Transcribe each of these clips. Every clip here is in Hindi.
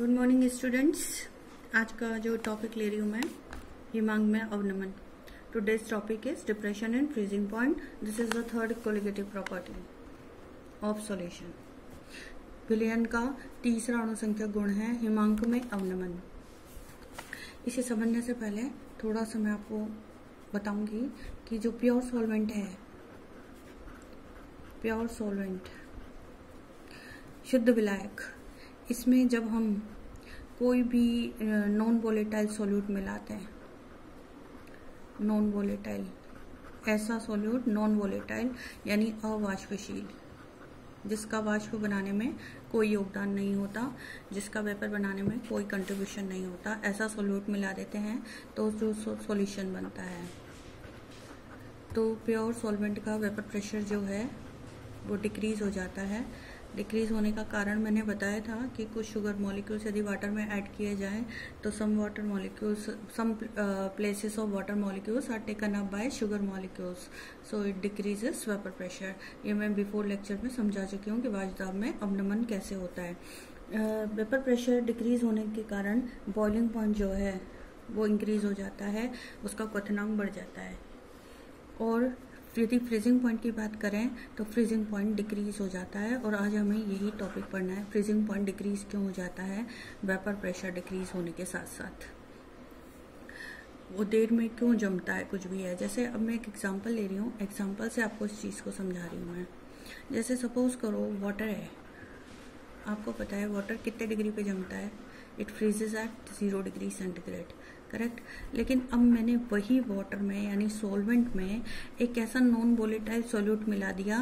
Good morning students. आज का जो टॉपिक ले रही हूँ मैं, हिमांक में अवनमन। Today's topic is depression and freezing point. This is the third colligative property of solution. विलयन का तीसरा अणुसंख्या गुण है हिमांक में अवनमन। इसे समझने से पहले थोड़ा सा मैं आपको बताऊंगी कि जो प्योर सॉल्वेंट है, प्योर सॉल्वेंट शुद्ध विलायक, इसमें जब हम कोई भी नॉन वोलेटाइल सॉल्यूट मिलाते हैं, नॉन वोलेटाइल, ऐसा सॉल्यूट नॉन वोलेटाइल यानी अवाष्पशील, जिसका वाष्प बनाने में कोई योगदान नहीं होता, जिसका वेपर बनाने में कोई कंट्रीब्यूशन नहीं होता, ऐसा सॉल्यूट मिला देते हैं तो जो सॉल्यूशन बनता है। तो प्योर सॉल्वेंट का वेपर प्रेशर जो है वो डिक्रीज हो जाता है। डिक्रीज होने का कारण मैंने बताया था कि कुछ शुगर मॉलिक्यूल्स यदि वाटर में ऐड किए जाएं तो some water molecules, some places of water molecules are taken up by sugar molecules, so it decreases vapour pressure. ये मैं बिफोर लेक्चर में समझा चुकी हूँ कि वाष्पदाब में अवनमन कैसे होता है। वेपर प्रेशर डिक्रीज होने के कारण बॉइलिंग पॉइंट जो है वो इंक्रीज हो जाता है, उसका क्वथनांक बढ़ जाता है। और यदि फ्रीजिंग पॉइंट की बात करें तो फ्रीजिंग पॉइंट डिक्रीज हो जाता है। और आज हमें यही टॉपिक पढ़ना है, फ्रीजिंग पॉइंट डिक्रीज क्यों हो जाता है वेपर प्रेशर डिक्रीज होने के साथ साथ, वो देर में क्यों जमता है कुछ भी है। जैसे अब मैं एक एग्जांपल ले रही हूँ, एग्जांपल से आपको इस चीज़ को समझा रही हूँ मैं। जैसे सपोज करो वाटर है, आपको पता है वाटर कितने डिग्री पे जमता है, it freezes at 0 degree centigrade, correct. लेकिन अब मैंने वही वाटर में यानी सॉल्वेंट में एक ऐसा नॉन वोलेटाइल सॉल्यूट मिला दिया,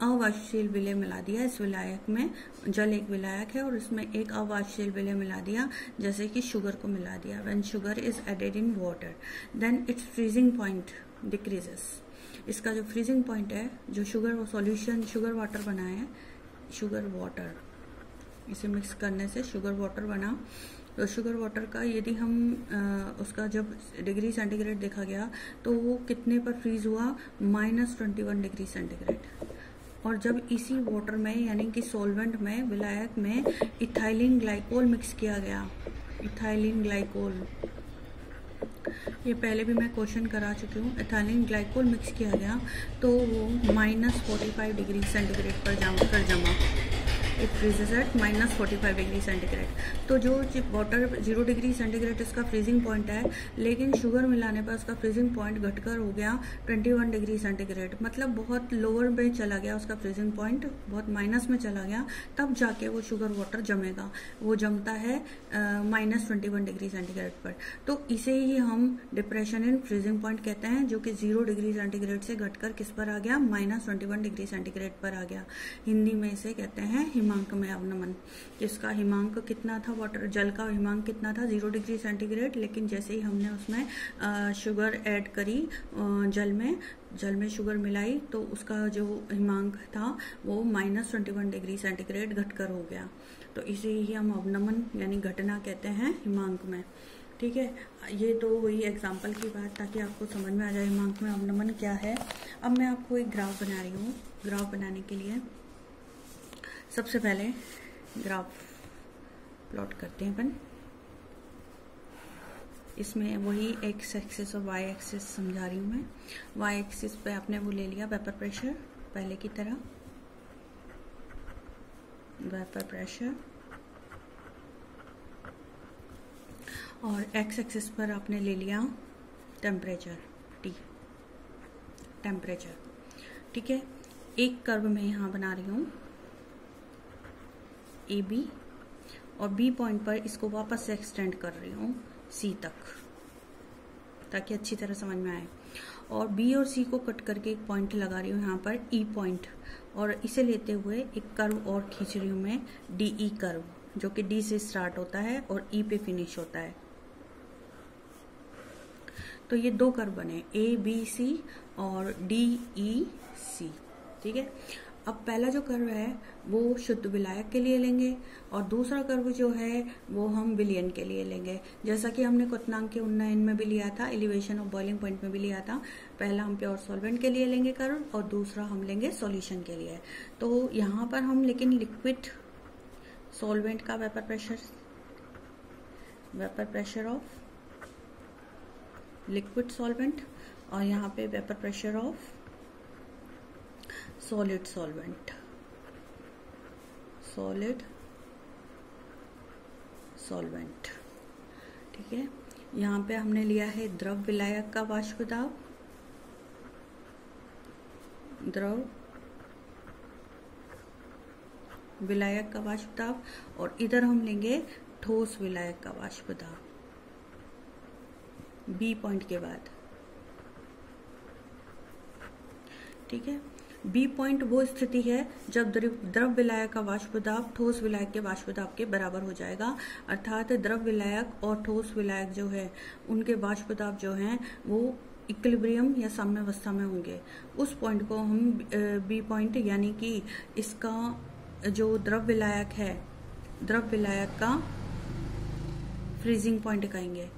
अवाष्पशील विलय मिला दिया। इस विलायक में जल एक विलायक है और इसमें एक अवाष्पशील विलय मिला दिया, जैसे कि शुगर को मिला दिया। When sugar is added in water then it's freezing point decreases. इसका जो फ्रीजिंग पॉइंट है, जो शुगर सॉल्यूशन शुगर वाटर बना है, शुगर वाटर, इसे मिक्स करने से शुगर वाटर बना, तो शुगर वाटर का यदि हम उसका जब डिग्री सेंटीग्रेड देखा गया तो वो कितने पर फ्रीज हुआ, -21 डिग्री सेंटीग्रेड। और जब इसी वाटर में यानी कि सॉल्वेंट में, विलायक में इथाइलिन ग्लाइकोल मिक्स किया गया, इथाइलिन ग्लाइकोल, ये पहले भी मैं क्वेश्चन करा चुकी हूँ, इथाइलिन ग्लाइकोल मिक्स किया गया तो वो -45 डिग्री सेंटीग्रेड पर जमा, it freezes at -45 degree centigrade. तो जो वाटर 0 डिग्री सेंटीग्रेड इसका फ्रीजिंग पॉइंट है, लेकिन शुगर मिलाने पर उसका फ्रीजिंग पॉइंट घटकर हो गया 21 डिग्री सेंटीग्रेड, मतलब बहुत लोअर में चला गया उसका फ्रीजिंग पॉइंट, बहुत माइनस में चला गया। तब जाके वो शुगर वाटर जमेगा, वो जमता है -21 डिग्री सेंटीग्रेड पर। तो इसे ही हम डिप्रेशन इन फ्रीजिंग पॉइंट कहते हैं, जो कि 0 डिग्री सेंटीग्रेड से घटकर किस पर आ गया, -21 डिग्री सेंटीग्रेड पर आ गया। हिंदी में इसे कहते हैं हिमांक में अवनमन। जिसका हिमांक कितना था, वाटर जल का हिमांक कितना था, 0 डिग्री सेंटीग्रेड, लेकिन जैसे ही हमने उसमें शुगर ऐड करी, जल में शुगर मिलाई, तो उसका जो हिमांक था वो -21 डिग्री सेंटीग्रेड घटकर हो गया। तो इसे ही हम अवनमन यानी घटना कहते हैं हिमांक में, ठीक है। ये तो हुई एग्जाम्पल की बात, ताकि आपको समझ में आ जाए हिमांक में अवनमन क्या है। अब मैं आपको एक ग्राफ बना रही हूँ। ग्राफ बनाने के लिए सबसे पहले ग्राफ प्लॉट करते हैं अपन। इसमें वही एक्स एक्सिस और वाई एक्सिस समझा रही हूँ मैं। वाई एक्सिस पे आपने वो ले लिया वेपर प्रेशर, पहले की तरह वेपर प्रेशर, और एक्स एक्सिस पर आपने ले लिया टेम्परेचर, टी, टेम्परेचर, ठीक है। एक कर्व में यहाँ बना रही हूँ ए बी, और बी पॉइंट पर इसको वापस से एक्सटेंड कर रही हूँ सी तक, ताकि अच्छी तरह समझ में आए। और बी और सी को कट करके एक पॉइंट लगा रही हूँ यहाँ पर ई पॉइंट, और इसे लेते हुए एक कर्व और खींच रही हूँ मैं, डी ई कर्व, जो कि डी से स्टार्ट होता है और ई पे फिनिश होता है। तो ये दो कर्व बने, ए बी सी और डी ई सी, ठीक है। अब पहला जो कर्व है वो शुद्ध विलायक के लिए लेंगे, और दूसरा कर्व जो है वो हम विलयन के लिए लेंगे, जैसा कि हमने क्वथनांक के उन्नयन में भी लिया था, एलिवेशन ऑफ बॉइलिंग पॉइंट में भी लिया था। पहला हम प्योर सॉल्वेंट के लिए लेंगे कर्व, और दूसरा हम लेंगे सॉल्यूशन के लिए। तो यहाँ पर हम लेकिन लिक्विड सॉल्वेंट का vapour pressure vapour pressure of liquid solvent और यहाँ पे vapour pressure of solid solvent, solid solvent. ठीक है, यहाँ पे हमने लिया है द्रव विलायक का वाष्प दाब, द्रव विलायक का वाष्प दाब, और इधर हम लेंगे ठोस विलायक का वाष्प दाब बी पॉइंट के बाद। ठीक है, बी पॉइंट वो स्थिति है जब द्रव विलायक का वाष्प दाब ठोस विलायक के वाष्प दाब के बराबर हो जाएगा, अर्थात द्रव विलायक और ठोस विलायक जो है उनके वाष्प दाब जो हैं वो इक्विलिब्रियम या साम्यावस्था में होंगे। उस पॉइंट को हम बी पॉइंट यानी कि इसका जो द्रव विलायक है, द्रव विलायक का फ्रीजिंग पॉइंट कहेंगे,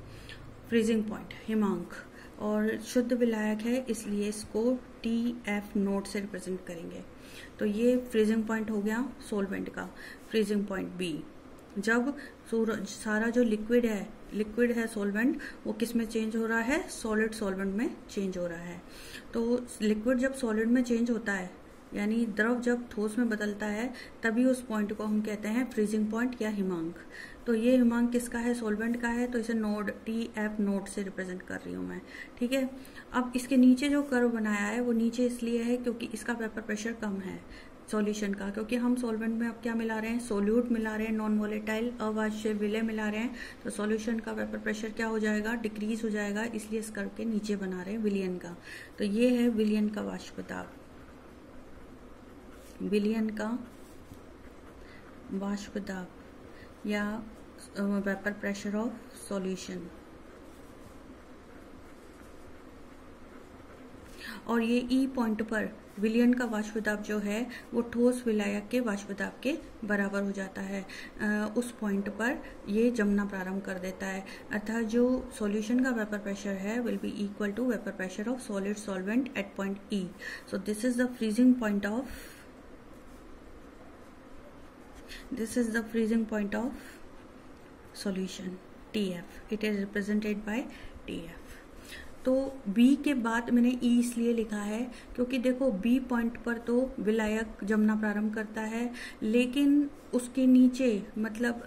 फ्रीजिंग पॉइंट हिमांक, और शुद्ध विलायक है इसलिए इसको TF नोट से रिप्रेजेंट करेंगे। तो ये फ्रीजिंग पॉइंट हो गया सॉल्वेंट का, फ्रीजिंग पॉइंट बी। जब सारा जो लिक्विड है सॉल्वेंट, वो किस में चेंज हो रहा है, सॉलिड सॉल्वेंट में चेंज हो रहा है। तो लिक्विड जब सॉलिड में चेंज होता है यानी द्रव जब ठोस में बदलता है, तभी उस पॉइंट को हम कहते हैं फ्रीजिंग पॉइंट या हिमांक। तो ये हिमांक किसका है, सॉल्वेंट का है, तो इसे नोड TF नोड से रिप्रेजेंट कर रही हूं मैं। ठीक है, अब इसके नीचे जो कर्व बनाया है वो नीचे इसलिए है क्योंकि इसका वेपर प्रेशर कम है सॉल्यूशन का, क्योंकि हम सॉल्वेंट में अब क्या मिला रहे हैं, सोल्यूट मिला रहे हैं, नॉन वोलेटाइल अवाष्य विलय मिला रहे हैं, तो सॉल्यूशन का वेपर प्रेशर क्या हो जाएगा, डिक्रीज हो जाएगा, इसलिए इस कर्व के नीचे बना रहे हैं विलयन का। तो ये है विलयन का वाष्प दाब, विलयन का वाष्प दाब या वेपर प्रेशर ऑफ सॉल्यूशन। और ये ई पॉइंट पर विलयन का वाष्प दाब जो है वो ठोस विलायक के वाष्प दाब के बराबर हो जाता है। उस पॉइंट पर ये जमना प्रारंभ कर देता है, अर्थात जो सॉल्यूशन का वेपर प्रेशर है will be equal to vapour pressure of solid solvent at point E. So this is the freezing point of, this is the freezing point of solution TF. It is represented by TF. तो B के बाद मैंने E इसलिए लिखा है क्योंकि देखो B पॉइंट पर तो विलायक जमना प्रारंभ करता है, लेकिन उसके नीचे मतलब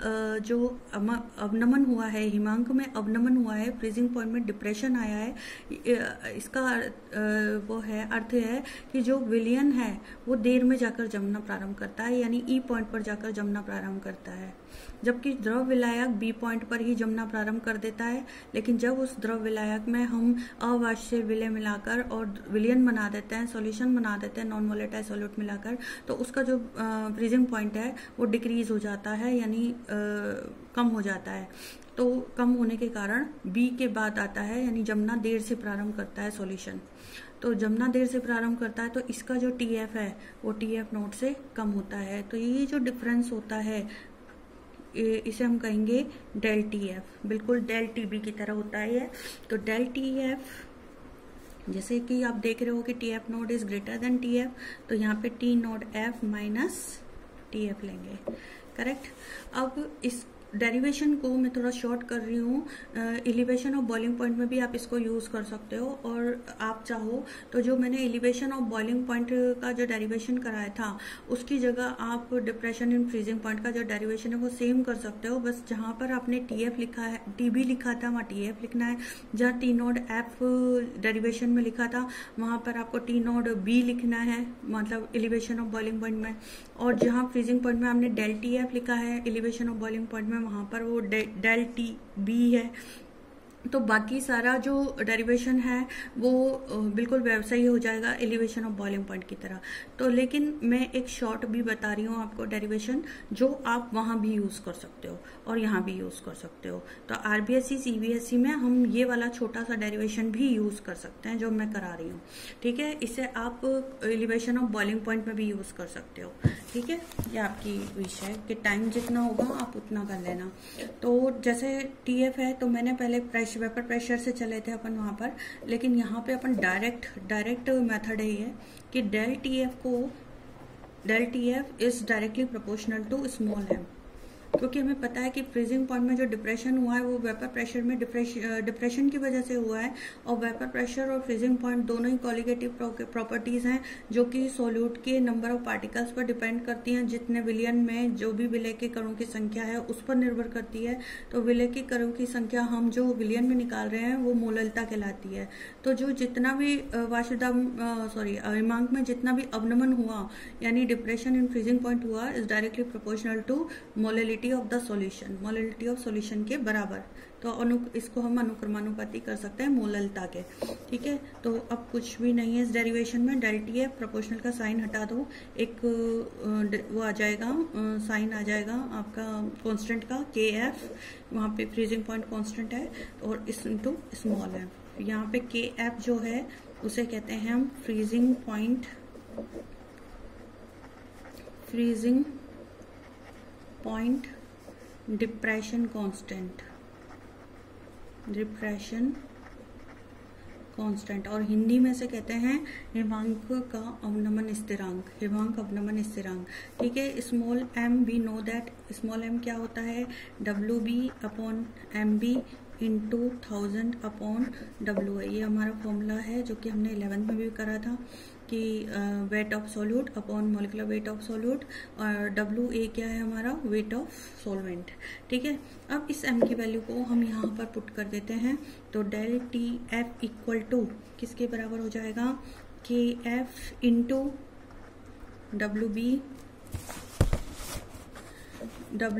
जो अवनमन हुआ है, हिमांक में अवनमन हुआ है, फ्रीजिंग पॉइंट में डिप्रेशन आया है, इसका वो है अर्थ है कि जो विलयन है वो देर में जाकर जमना प्रारंभ करता है, यानी ई पॉइंट पर जाकर जमना प्रारंभ करता है, जबकि द्रव विलायक बी पॉइंट पर ही जमना प्रारंभ कर देता है। लेकिन जब उस द्रव विलायक में हम अवाष्य विलय मिलाकर और विलयन बना देते हैं, सॉल्यूशन बना देते हैं नॉन वोलेटाइल सॉल्यूट मिलाकर, तो उसका जो फ्रीजिंग पॉइंट है वो डिक्रीज हो जाता है, यानी कम हो जाता है। तो कम होने के कारण बी के बाद आता है, यानी जमना देर से प्रारंभ करता है सॉल्यूशन। तो जमना देर से प्रारंभ करता है तो इसका जो TF है वो TF नोट से कम होता है। तो ये जो डिफरेंस होता है इसे हम कहेंगे डेल TF, बिल्कुल डेल TB की तरह होता है ये। तो डेल TF जैसे कि आप देख रहे हो कि TF node is greater than TF, तो यहाँ पे T node F minus TF लेंगे, करेक्ट। अब इस डेरिवेशन को मैं थोड़ा शॉर्ट कर रही हूँ, एलिवेशन ऑफ बॉइलिंग पॉइंट में भी आप इसको यूज कर सकते हो, और आप चाहो तो जो मैंने एलिवेशन ऑफ बॉइलिंग पॉइंट का जो डेरिवेशन कराया था उसकी जगह आप डिप्रेशन इन फ्रीजिंग पॉइंट का जो डेरिवेशन है वो सेम कर सकते हो, बस जहाँ पर आपने TF लिखा है, TB लिखा था वहाँ TF लिखना है, जहाँ T नोड F डेरिवेशन में लिखा था वहाँ पर आपको T नोड B लिखना है, मतलब एलिवेशन ऑफ बॉइलिंग पॉइंट में, और जहाँ फ्रीजिंग पॉइंट में आपने डेल TF लिखा है एलिवेशन ऑफ बॉइलिंग पॉइंट में, वहां पर वो डेल TB है। तो बाकी सारा जो डेरिवेशन है वो बिल्कुल वैसा ही हो जाएगा एलिवेशन ऑफ बॉइलिंग पॉइंट की तरह। तो लेकिन मैं एक शॉर्ट भी बता रही हूँ आपको डेरिवेशन, जो आप वहां भी यूज कर सकते हो और यहाँ भी यूज कर सकते हो। तो RBSc CBSE में हम ये वाला छोटा सा डेरिवेशन भी यूज कर सकते हैं जो मैं करा रही हूँ, ठीक है। इसे आप एलिवेशन ऑफ बॉइलिंग पॉइंट में भी यूज कर सकते हो, ठीक है। ये आपकी विश है कि टाइम जितना होगा आप उतना कर लेना। तो जैसे TF है तो मैंने पहले वेपर प्रेशर से चले थे अपन वहां पर, लेकिन यहाँ पे अपन डायरेक्ट मेथड है ये कि del TF is directly proportional to small m, क्योंकि हमें पता है कि फ्रीजिंग पॉइंट में जो डिप्रेशन हुआ है वो वेपर प्रेशर में डिप्रेशन की वजह से हुआ है, और वेपर प्रेशर और फ्रीजिंग पॉइंट दोनों ही कॉलिगेटिव प्रॉपर्टीज हैं जो कि सोल्यूट के नंबर ऑफ पार्टिकल्स पर डिपेंड करती हैं, जितने विलयन में जो भी विलय के कणों की संख्या है उस पर निर्भर करती है। तो विलय के कणों की संख्या हम जो विलयन में निकाल रहे हैं वो मोललता कहलाती है। तो जो जितना भी हिमांक में जितना भी अवनमन हुआ यानी डिप्रेशन इन फ्रीजिंग पॉइंट हुआ is directly proportional to molality of the solution, molality of solution के बराबर। तो इसको हम अनुक्रमानुपाती कर सकते हैं मोललता के। ठीक है, तो अब कुछ भी नहीं है इस डेरिवेशन में। डेल टी एफ प्रोपोर्शनल का साइन हटा दो, एक वो आ जाएगा, साइन आ जाएगा आपका कांस्टेंट का के एफ, वहाँ पे फ्रीजिंग पॉइंट कांस्टेंट है और इस इनटू स्मॉल है। यहाँ पे के एफ जो है उसे कहते हैं हम फ्रीजिंग पॉइंट डिप्रेशन कांस्टेंट, और हिंदी में से कहते हैं हिमांक का अवनमन स्थिरांक, हिमांक अवनमन स्थिरांक। ठीक है, small M we know that small M क्या होता है, W B upon M B into 1000 upon W है। ये हमारा फॉर्मूला है जो कि हमने 11th में भी करा था कि weight of solute upon molecular weight of solute, और डब्ल्यू ए क्या है हमारा, वेट ऑफ सॉल्वेंट। ठीक है, अब इस एम की वैल्यू को हम यहाँ पर पुट कर देते हैं, तो del T F equal to किसके बराबर हो जाएगा, K F into W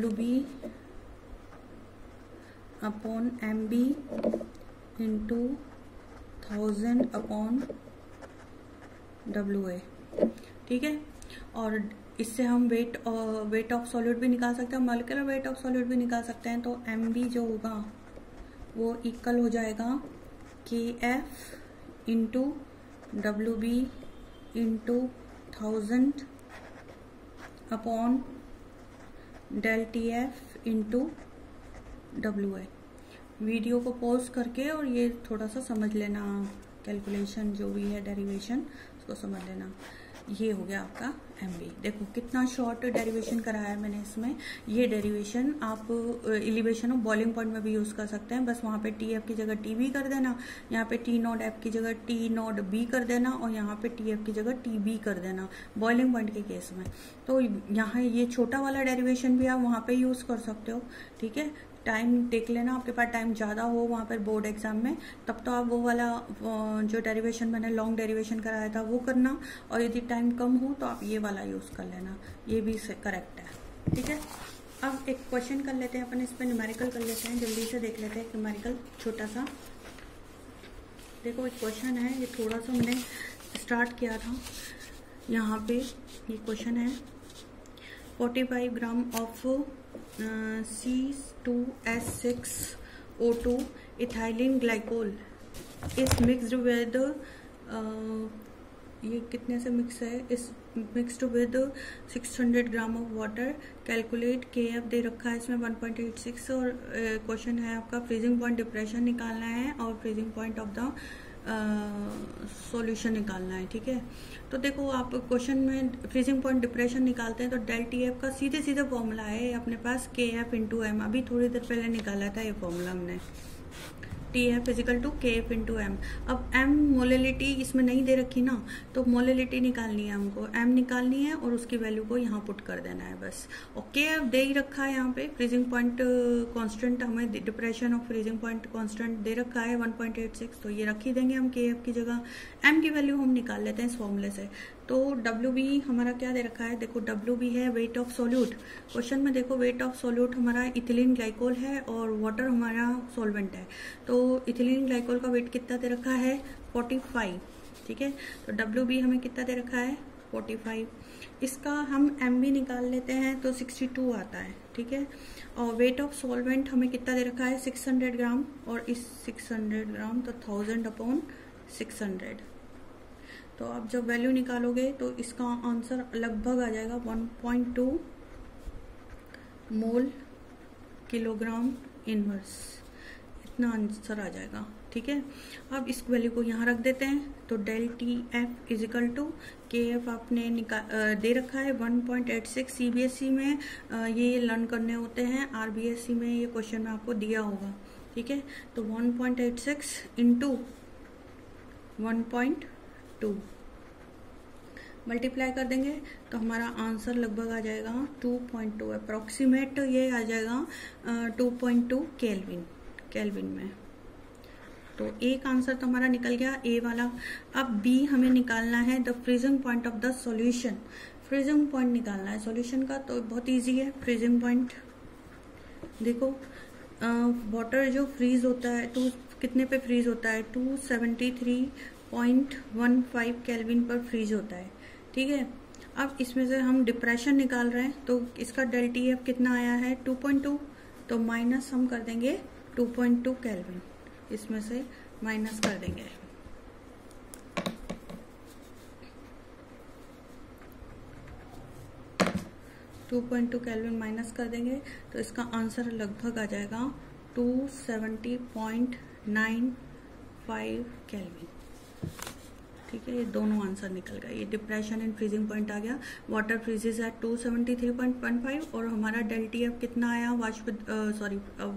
B upon M B into 1000 upon W A. ठीक है, और इससे हम वेट ऑफ सॉल्यूट भी निकाल सकते हैं, मॉलिक्यूलर वेट ऑफ सॉल्यूट भी निकाल सकते हैं। तो एम बी जो होगा वो इक्वल हो जाएगा K F into W B into 1000 upon del T F into W A. Video को पॉज करके और ये थोड़ा सा समझ लेना, कैलकुलेशन जो भी है डेरिवेशन उसको समझ लेना। ये हो गया आपका एमबी। देखो कितना शॉर्ट डेरिवेशन कराया है मैंने इसमें। ये डेरिवेशन आप एलिवेशन ऑफ बॉइलिंग पॉइंट में भी यूज कर सकते हैं। बस वहाँ पे टी एफ की जगह टी बी कर देना, यहाँ पे टी नॉट एफ की जगह टी नॉट बी कर देना, और यहाँ पे टी एफ की जगह टी बी कर देना बॉइलिंग पॉइंट के केस में। तो यहाँ ये छोटा वाला डेरिवेशन भी आप वहाँ पे यूज कर सकते हो। ठीक है, टाइम देख लेना, आपके पास टाइम ज़्यादा हो वहाँ पर बोर्ड एग्जाम में, तब तो आप वो वाला जो डेरिवेशन मैंने लॉन्ग डेरिवेशन कराया था वो करना, और यदि टाइम कम हो तो आप ये वाला यूज़ कर लेना, ये भी करेक्ट है। ठीक है, अब एक क्वेश्चन कर लेते हैं अपन, इस पर न्यूमेरिकल कर लेते हैं, जल्दी से देख लेते हैं न्यूमेरिकल छोटा सा। देखो एक क्वेश्चन है, ये थोड़ा सा मैंने स्टार्ट किया था, यहाँ पे ये क्वेश्चन है 45 gram of C2H6O2 ethylene glycol इस मिक्स्ड विद, ये कितने से मिक्स है, इस mixed with 600 gram of water. Calculate के एफ दे रखा है इसमें 1.86, और क्वेश्चन है आपका फ्रीजिंग पॉइंट डिप्रेशन निकालना है और freezing point of the solution निकालना है। ठीक है, तो देखो आप क्वेश्चन में फ्रीजिंग पॉइंट डिप्रेशन निकालते हैं तो डेल टी एफ का सीधे सीधे फॉर्मूला है अपने पास, के एफ इंटू एम। अभी थोड़ी देर पहले निकाला था ये फॉर्मूला हमने, T F is equal to K F into M. अब एम मोलेलिटी इसमें नहीं दे रखी ना, तो मोलेलिटी निकालनी है हमको, एम निकालनी है और उसकी वैल्यू को यहाँ पुट कर देना है बस। और के एफ दे ही रखा है यहाँ पे, फ्रीजिंग पॉइंट कांस्टेंट हमें depression of freezing point constant दे रखा है 1.86, तो ये रख ही देंगे हम के एफ की जगह। एम की वैल्यू हम निकाल लेते हैं इस फॉर्मूले से। तो डब्ल्यू बी हमारा क्या दे रखा है, देखो डब्ल्यू बी है वेट ऑफ सॉल्यूट। क्वेश्चन में देखो वेट ऑफ सॉल्यूट हमारा इथिलीन ग्लाइकोल है और वाटर हमारा सॉल्वेंट है। तो इथिलीन ग्लाइकोल का वेट कितना दे रखा है, 45। ठीक है, तो डब्ल्यू बी हमें कितना दे रखा है, 45। इसका हम एम बी निकाल लेते हैं तो 62 आता है। ठीक है, और वेट ऑफ सॉल्वेंट हमें कितना दे रखा है, 600 ग्राम, और इस 600 ग्राम तो 1000 अपॉन 600। तो आप जब वैल्यू निकालोगे तो इसका आंसर लगभग आ जाएगा 1.2 मोल किलोग्राम इनवर्स। इतना आंसर आ जाएगा। ठीक है, अब इस वैल्यू को यहाँ रख देते हैं। तो del T F is equal to K F आपने दे रखा है 1.86। सीबीएसई में ये लर्न करने होते हैं, आरबीएसई में ये क्वेश्चन में आपको दिया होगा। ठीक है, तो 1.86 इंटू 1.2 मल्टीप्लाई कर देंगे तो हमारा आंसर लगभग आ जाएगा 2.2, अप्रोक्सीमेट ये आ जाएगा 2.2 केल्विन में। तो एक आंसर तो हमारा निकल गया ए वाला। अब बी हमें निकालना है the freezing point of the solution. Freezing point निकालना है सॉल्यूशन का, तो बहुत इजी है। फ्रीजिंग पॉइंट देखो, वाटर जो फ्रीज होता है तो कितने पे फ्रीज होता है, 273.15 केल्विन पर फ्रीज होता है। ठीक है, अब इसमें से हम डिप्रेशन निकाल रहे हैं, तो इसका डेल टी एफ कितना आया है 2.2, तो माइनस हम कर देंगे 2.2 केल्विन, इसमें से माइनस कर देंगे। केल्विन माइनस कर देंगे तो इसका आंसर लगभग आ जाएगा 270.95 केल्विन। ठीक है, ये दोनों आंसर निकल गए। ये डिप्रेशन एंड फ्रीजिंग पॉइंट आ गया। वाटर फ्रीजेज एट 273.15 और हमारा डेल टी एफ कितना आया,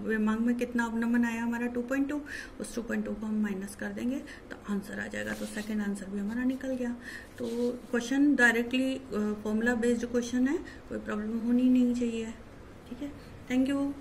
विमांग में कितना अवनमन आया हमारा 2.2, उस 2.2 को हम माइनस कर देंगे तो आंसर आ जाएगा। तो सेकंड आंसर भी हमारा निकल गया। तो question directly formula based question है, कोई प्रॉब्लम होनी नहीं चाहिए। ठीक है, थैंक यू।